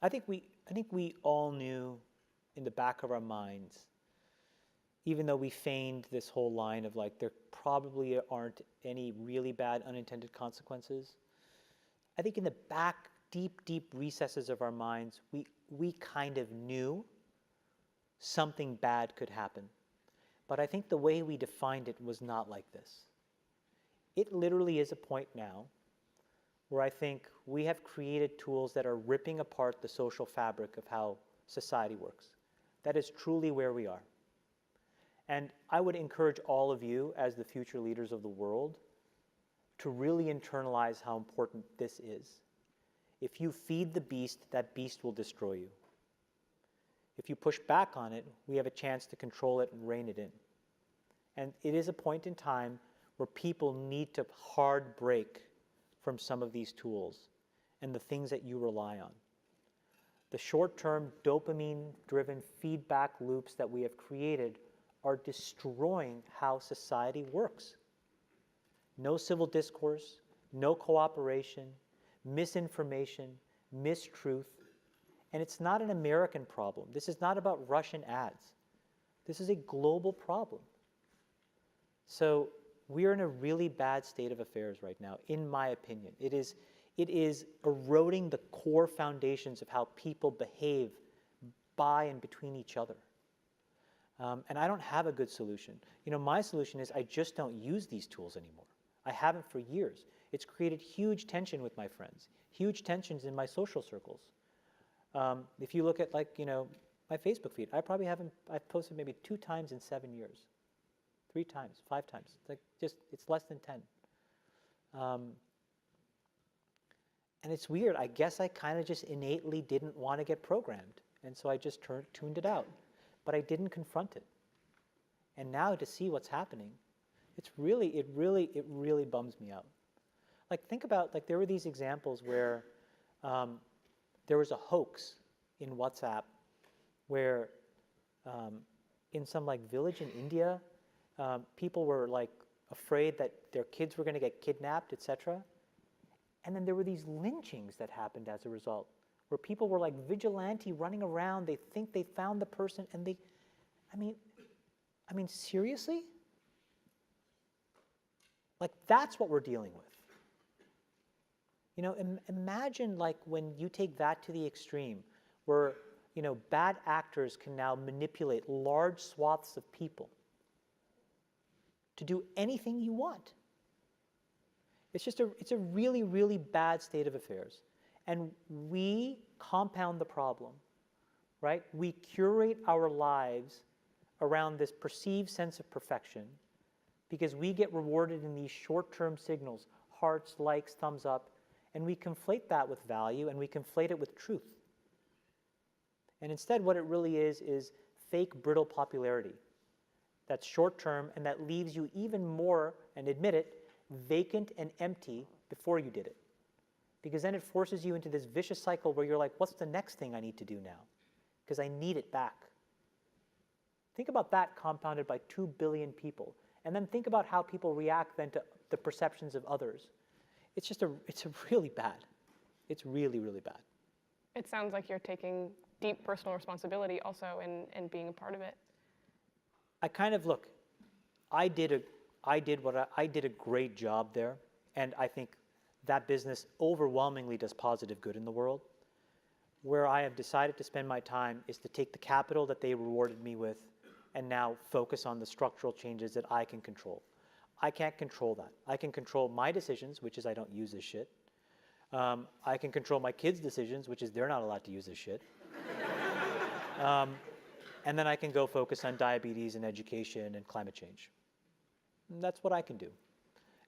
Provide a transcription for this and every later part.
I think we all knew in the back of our minds, even though we feigned this whole line of like, there probably aren't any really bad unintended consequences. I think in the back, deep, deep recesses of our minds, we kind of knew something bad could happen. But I think the way we defined it was not like this. It literally is a point now where I think we have created tools that are ripping apart the social fabric of how society works. That is truly where we are. And I would encourage all of you, as the future leaders of the world, to really internalize how important this is. If you feed the beast, that beast will destroy you. If you push back on it, we have a chance to control it and rein it in. And it is a point in time where people need to hard break from some of these tools and the things that you rely on. The short-term dopamine-driven feedback loops that we have created are destroying how society works. No civil discourse, no cooperation, misinformation, mistruth. And it's not an American problem. This is not about Russian ads. This is a global problem. So we're in a really bad state of affairs right now, in my opinion. It is eroding the core foundations of how people behave by and between each other. And I don't have a good solution. You know, my solution is I just don't use these tools anymore. I haven't for years. It's created huge tension with my friends, huge tensions in my social circles. If you look at, like, you know, my Facebook feed, I've posted maybe 2 times in 7 years, 3 times, 5 times. Like, just, it's less than 10. And it's weird. I guess I kind of just innately didn't want to get programmed. And so I just tuned it out. But I didn't confront it. And now to see what's happening, it really bums me out. Like, think about, like, there were these examples where there was a hoax in WhatsApp where in some, like, village in India, people were, like, afraid that their kids were going to get kidnapped, etc. And then there were these lynchings that happened as a result, where people were like vigilante running around. They think they found the person, and they, I mean, seriously? Like, that's what we're dealing with. You know, imagine, like, when you take that to the extreme, where, you know, bad actors can now manipulate large swaths of people to do anything you want. It's a really, really bad state of affairs. And we compound the problem, right? We curate our lives around this perceived sense of perfection because we get rewarded in these short-term signals, hearts, likes, thumbs up, and we conflate that with value and we conflate it with truth. And instead, what it really is fake, brittle popularity that's short-term and that leaves you even more, and admit it, vacant and empty before you did it. Because then it forces you into this vicious cycle where you're like, what's the next thing I need to do now? Because I need it back. Think about that compounded by 2 billion people. And then think about how people react then to the perceptions of others. It's really bad. It's really, really bad. It sounds like you're taking deep personal responsibility also in being a part of it. I kind of, look, I did a great job there, and I think that business overwhelmingly does positive good in the world. Where I have decided to spend my time is to take the capital that they rewarded me with and now focus on the structural changes that I can control. I can't control that. I can control my decisions, which is I don't use this shit. I can control my kids' decisions, which is they're not allowed to use this shit. And then I can go focus on diabetes and education and climate change. And that's what I can do.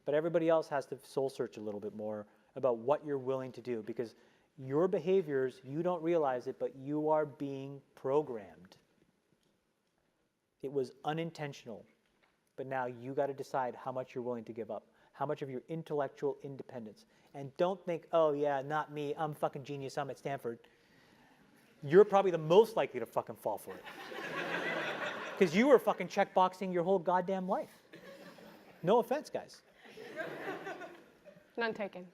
But everybody else has to soul search a little bit more about what you're willing to do, because your behaviors, you don't realize it, but you are being programmed. It was unintentional, but now you got to decide how much you're willing to give up, how much of your intellectual independence. And don't think, oh yeah, not me, I'm fucking genius, I'm at Stanford. You're probably the most likely to fucking fall for it. Because you were fucking checkboxing your whole goddamn life. No offense, guys. None taken.